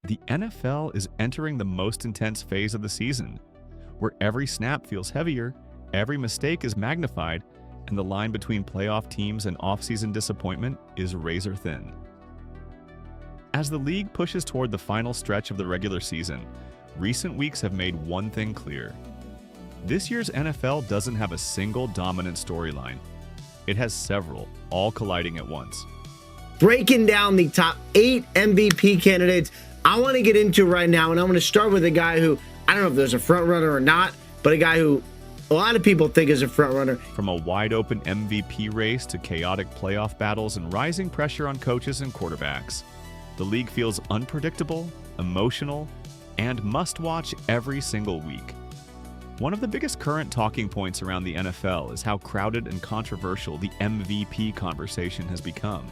The NFL is entering the most intense phase of the season, where every snap feels heavier, every mistake is magnified, and the line between playoff teams and offseason disappointment is razor thin. As the league pushes toward the final stretch of the regular season, recent weeks have made one thing clear. This year's NFL doesn't have a single dominant storyline. It has several, all colliding at once. Breaking down the top 8 MVP candidates I want to get into right now, and I'm going to start with a guy who, I don't know if there's a front runner or not, but a guy who a lot of people think is a front runner. From a wide-open MVP race to chaotic playoff battles and rising pressure on coaches and quarterbacks, the league feels unpredictable, emotional, and must-watch every single week. One of the biggest current talking points around the NFL is how crowded and controversial the MVP conversation has become.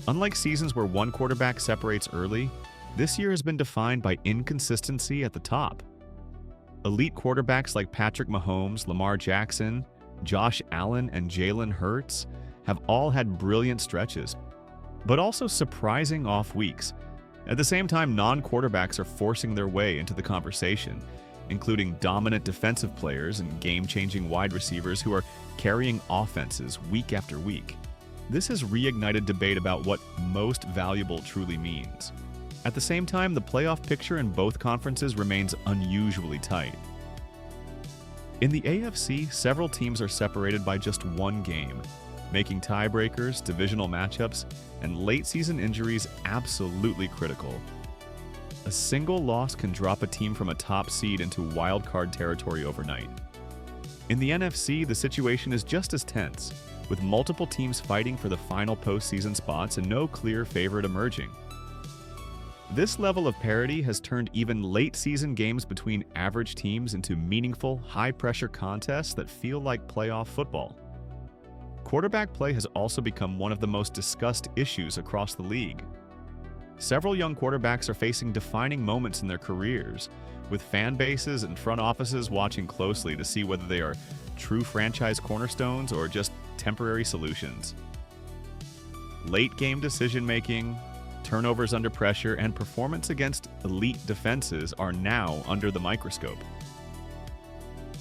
Unlike seasons where one quarterback separates early, this year has been defined by inconsistency at the top. Elite quarterbacks like Patrick Mahomes, Lamar Jackson, Josh Allen, and Jalen Hurts have all had brilliant stretches, but also surprising off weeks. At the same time, non-quarterbacks are forcing their way into the conversation, including dominant defensive players and game-changing wide receivers who are carrying offenses week after week. This has reignited debate about what most valuable truly means. At the same time, the playoff picture in both conferences remains unusually tight. In the AFC, several teams are separated by just one game, making tiebreakers, divisional matchups, and late-season injuries absolutely critical. A single loss can drop a team from a top seed into wildcard territory overnight. In the NFC, the situation is just as tense, with multiple teams fighting for the final postseason spots and no clear favorite emerging. This level of parity has turned even late-season games between average teams into meaningful, high-pressure contests that feel like playoff football. Quarterback play has also become one of the most discussed issues across the league. Several young quarterbacks are facing defining moments in their careers, with fan bases and front offices watching closely to see whether they are true franchise cornerstones or just temporary solutions. Late-game decision-making, turnovers under pressure, and performance against elite defenses are now under the microscope.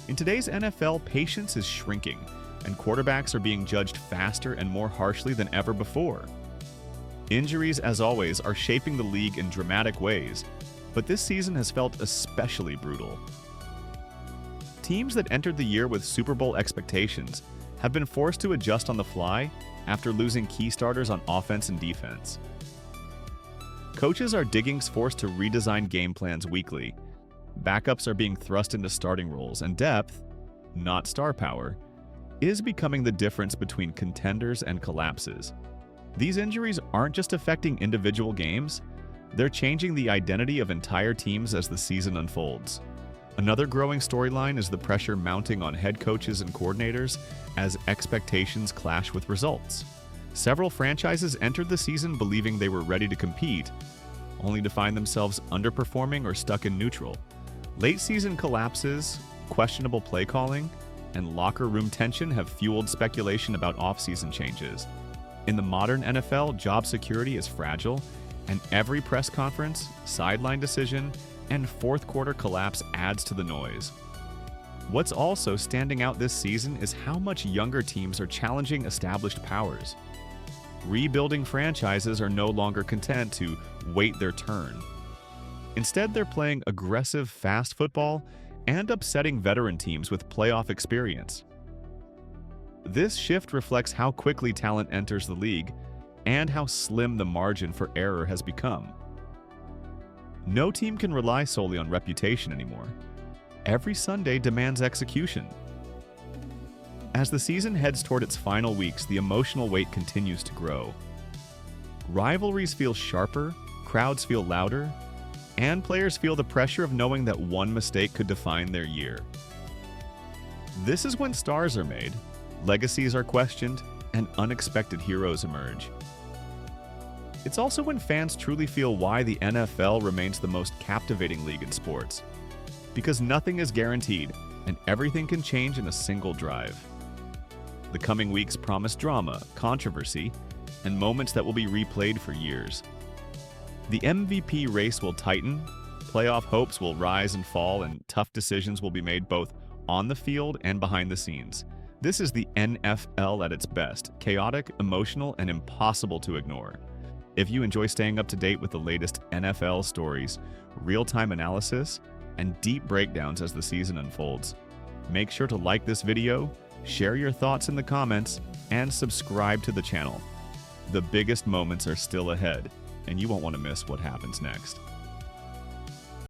In today's NFL, patience is shrinking, and quarterbacks are being judged faster and more harshly than ever before. Injuries, as always, are shaping the league in dramatic ways, but this season has felt especially brutal. Teams that entered the year with Super Bowl expectations have been forced to adjust on the fly after losing key starters on offense and defense. Coaches are forced to redesign game plans weekly. Backups are being thrust into starting roles, and depth, not star power, is becoming the difference between contenders and collapses. These injuries aren't just affecting individual games, they're changing the identity of entire teams as the season unfolds. Another growing storyline is the pressure mounting on head coaches and coordinators as expectations clash with results. Several franchises entered the season believing they were ready to compete, only to find themselves underperforming or stuck in neutral. Late-season collapses, questionable play calling, and locker room tension have fueled speculation about off-season changes. In the modern NFL, job security is fragile, and every press conference, sideline decision, and fourth-quarter collapse adds to the noise. What's also standing out this season is how much younger teams are challenging established powers. Rebuilding franchises are no longer content to wait their turn. Instead, they're playing aggressive, fast football and upsetting veteran teams with playoff experience. This shift reflects how quickly talent enters the league and how slim the margin for error has become. No team can rely solely on reputation anymore. Every Sunday demands execution. As the season heads toward its final weeks, the emotional weight continues to grow. Rivalries feel sharper, crowds feel louder, and players feel the pressure of knowing that one mistake could define their year. This is when stars are made, legacies are questioned, and unexpected heroes emerge. It's also when fans truly feel why the NFL remains the most captivating league in sports. Because nothing is guaranteed, and everything can change in a single drive. The coming weeks promise drama, controversy, and moments that will be replayed for years. The MVP race will tighten, playoff hopes will rise and fall, and tough decisions will be made both on the field and behind the scenes. This is the NFL at its best, chaotic, emotional, and impossible to ignore. If you enjoy staying up to date with the latest NFL stories, real-time analysis, and deep breakdowns as the season unfolds, make sure to like this video, share your thoughts in the comments, and subscribe to the channel. The biggest moments are still ahead, and you won't want to miss what happens next.